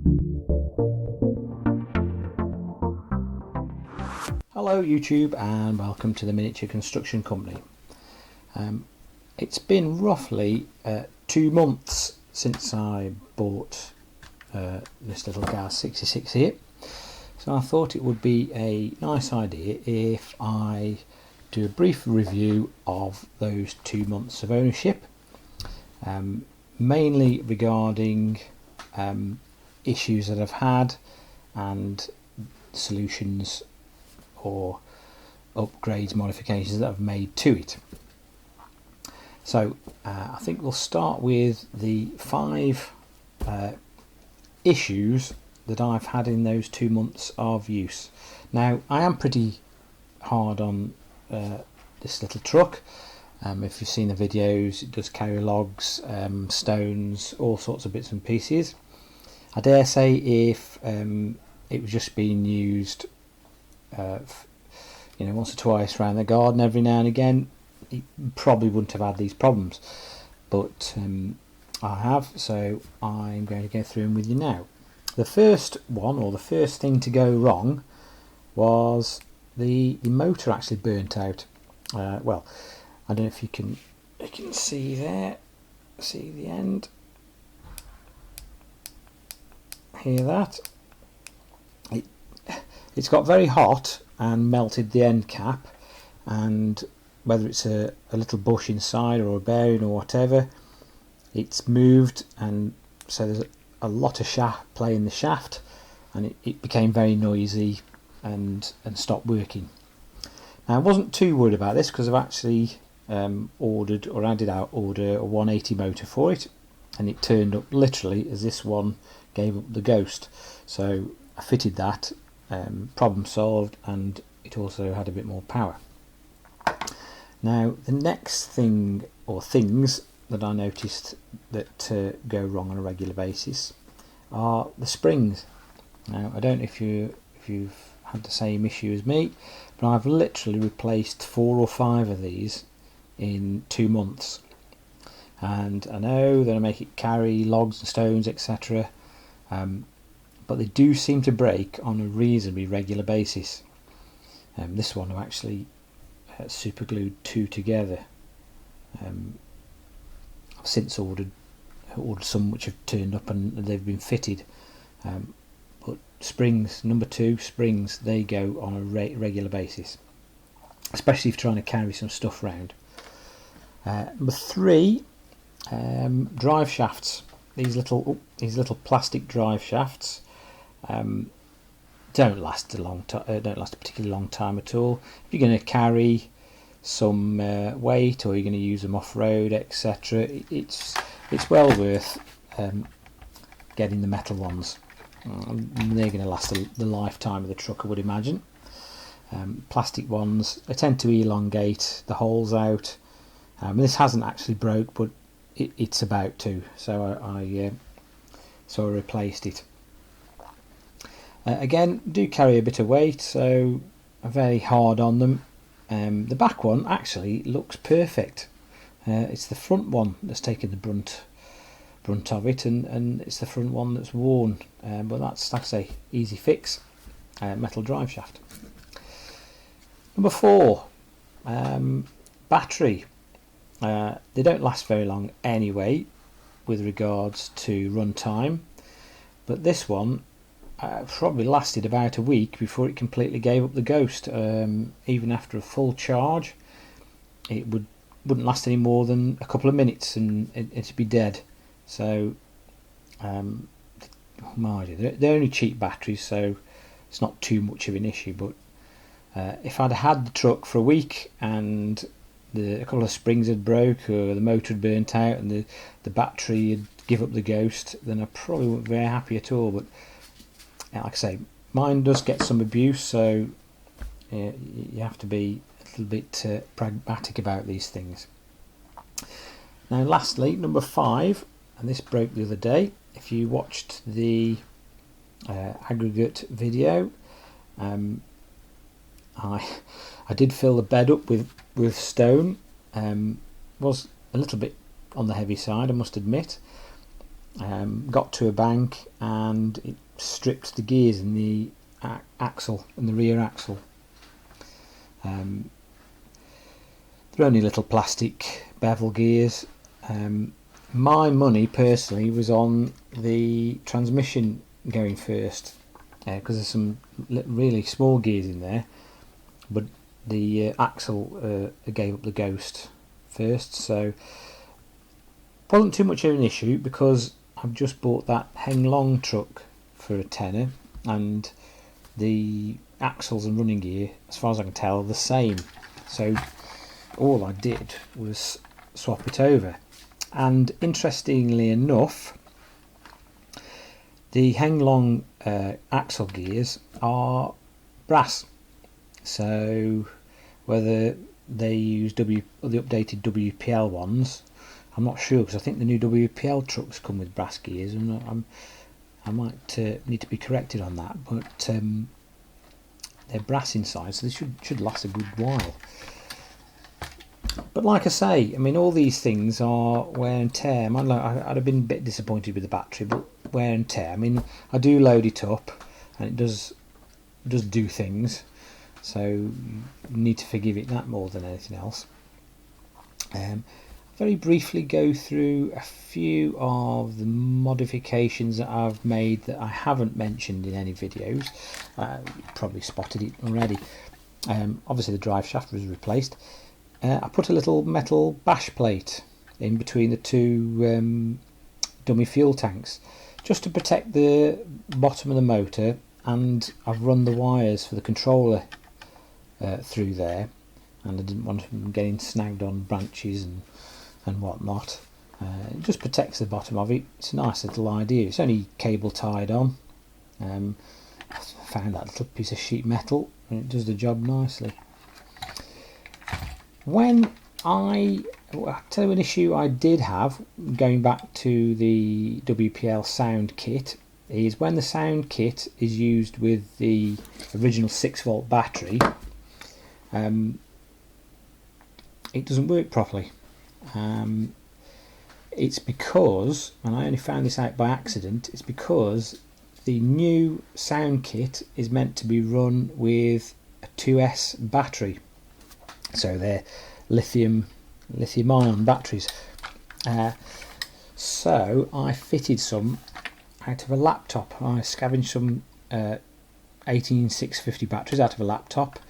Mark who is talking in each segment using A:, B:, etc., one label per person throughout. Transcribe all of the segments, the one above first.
A: Hello YouTube and welcome to the Miniature Construction Company. It's been roughly 2 months since I bought this little GAZ 66 here, so I thought it would be a nice idea if I do a brief review of those 2 months of ownership, mainly regarding issues that I've had and solutions or upgrades, modifications that I've made to it. So I think we'll start with the 5 issues that I've had in those 2 months of use. Now I am pretty hard on this little truck. If you've seen the videos, it does carry logs, stones, all sorts of bits and pieces. I dare say if it was just being used once or twice around the garden every now and again, it probably wouldn't have had these problems, but I have, so I'm going to go through them with you now. The first one, or the first thing to go wrong, was the motor actually burnt out. Well, I don't know if you can see there, see the end, hear that? It's got very hot and melted the end cap, and whether it's a little bush inside or a bearing or whatever, it's moved, and so there's a lot of play in the shaft, and it became very noisy and stopped working. Now I wasn't too worried about this because I've actually ordered, or I did order a 180 motor for it, and it turned up literally as this one gave up the ghost, so I fitted that. Problem solved, and it also had a bit more power. Now the next thing, or things, that I noticed that go wrong on a regular basis are the springs. Now I don't know if you've had the same issue as me, but I've literally replaced 4 or 5 of these in 2 months, and I know that I make it carry logs and stones, etc., but they do seem to break on a reasonably regular basis. This one I've actually super glued 2 together. I've since ordered some which have turned up and they've been fitted, but springs, number 2 springs, they go on a regular basis, especially if you're trying to carry some stuff around. Number 3, drive shafts. These little plastic drive shafts don't last a long time. Don't last a particularly long time at all. If you're going to carry some weight, or you're going to use them off road, etc., it's well worth getting the metal ones. They're going to last the lifetime of the truck, I would imagine. Plastic ones, they tend to elongate the holes out. This hasn't actually broke, but it's about to, so I replaced it. Again, do carry a bit of weight, so I'm very hard on them. The back one actually looks perfect. It's the front one that's taken the brunt of it, and it's the front one that's worn. But that's, like I say, easy fix. Metal drive shaft. Number 4, battery. They don't last very long anyway with regards to run time, but this one probably lasted about a week before it completely gave up the ghost. Even after a full charge, it wouldn't last any more than a couple of minutes and it'd be dead. So they're only cheap batteries, so it's not too much of an issue, but if I'd had the truck for a week and a couple of springs had broke, or the motor had burnt out and the battery had give up the ghost, then I probably wouldn't be very happy at all. But like I say, mine does get some abuse, so you have to be a little bit pragmatic about these things. Now lastly, number 5, and this broke the other day. If you watched the aggregate video, I did fill the bed up with stone. Was a little bit on the heavy side, I must admit, got to a bank and it stripped the gears in the axle, in the rear axle. They're only little plastic bevel gears. My money personally was on the transmission going first, because there's some really small gears in there, but the axle gave up the ghost first, so wasn't too much of an issue because I've just bought that Heng Long truck for a tenner, and the axles and running gear, as far as I can tell, are the same. So all I did was swap it over. And interestingly enough, the Heng Long axle gears are brass. So whether they use the updated WPL ones, I'm not sure, because I think the new WPL trucks come with brass gears, and I might need to be corrected on that, but they're brass inside, so they should last a good while. But like I say, I mean, all these things are wear and tear. I'd have been a bit disappointed with the battery, but wear and tear. I mean, I do load it up, and it does do things, so you need to forgive it that more than anything else. Very briefly go through a few of the modifications that I've made that I haven't mentioned in any videos. You probably spotted it already. Obviously the drive shaft was replaced. I put a little metal bash plate in between the two dummy fuel tanks, just to protect the bottom of the motor, and I've run the wires for the controller through there, and I didn't want them getting snagged on branches and whatnot. It just protects the bottom of it. It's a nice little idea. It's only cable tied on. I found that little piece of sheet metal, and it does the job nicely. I'll tell you an issue I did have going back to the WPL sound kit, is when the sound kit is used with the original 6-volt battery, it doesn't work properly. It's because, and I only found this out by accident, it's because the new sound kit is meant to be run with a 2S battery. So they're lithium ion batteries. So I fitted some out of a laptop. I scavenged some 18650 batteries out of a laptop,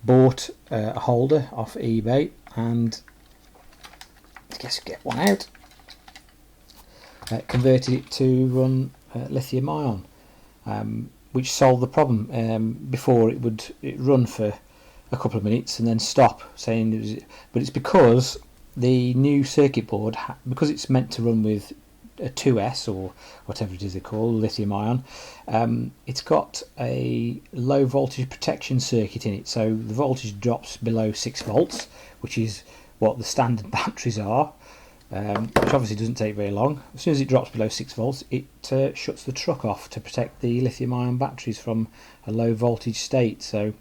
A: bought a holder off eBay, and I guess get one out. Converted it to run lithium ion, which solved the problem. Before it would run for a couple of minutes and then stop, saying it was, but it's because the new circuit board, because it's meant to run with a 2S or whatever it is they call lithium ion, it's got a low voltage protection circuit in it, so the voltage drops below 6 volts, which is what the standard batteries are, which obviously doesn't take very long. As soon as it drops below 6 volts, it shuts the truck off to protect the lithium ion batteries from a low voltage state. So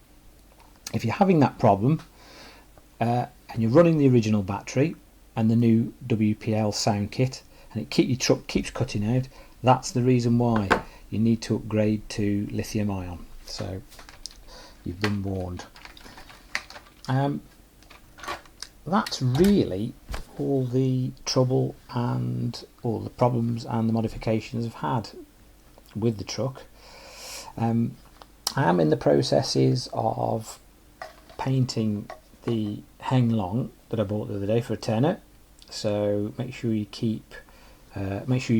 A: if you're having that problem, and you're running the original battery and the new WPL sound kit, and your truck keeps cutting out, that's the reason why you need to upgrade to lithium ion. So you've been warned. That's really all the trouble and all the problems and the modifications I've had with the truck. I am in the processes of painting the Heng Long that I bought the other day for a tenner, so make sure you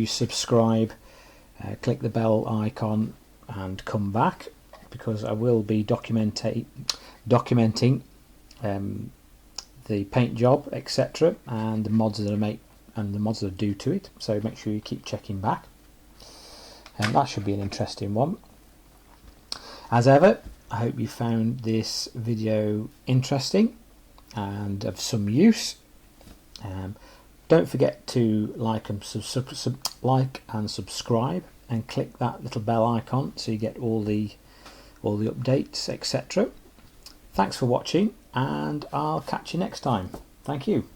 A: subscribe, click the bell icon and come back, because I will be documenting the paint job, etc., and the mods that I make and the mods that I do to it, so make sure you keep checking back, and that should be an interesting one. As ever, I hope you found this video interesting and of some use. Don't forget to like and subscribe, and click that little bell icon so you get all the updates, etc. Thanks for watching, and I'll catch you next time. Thank you.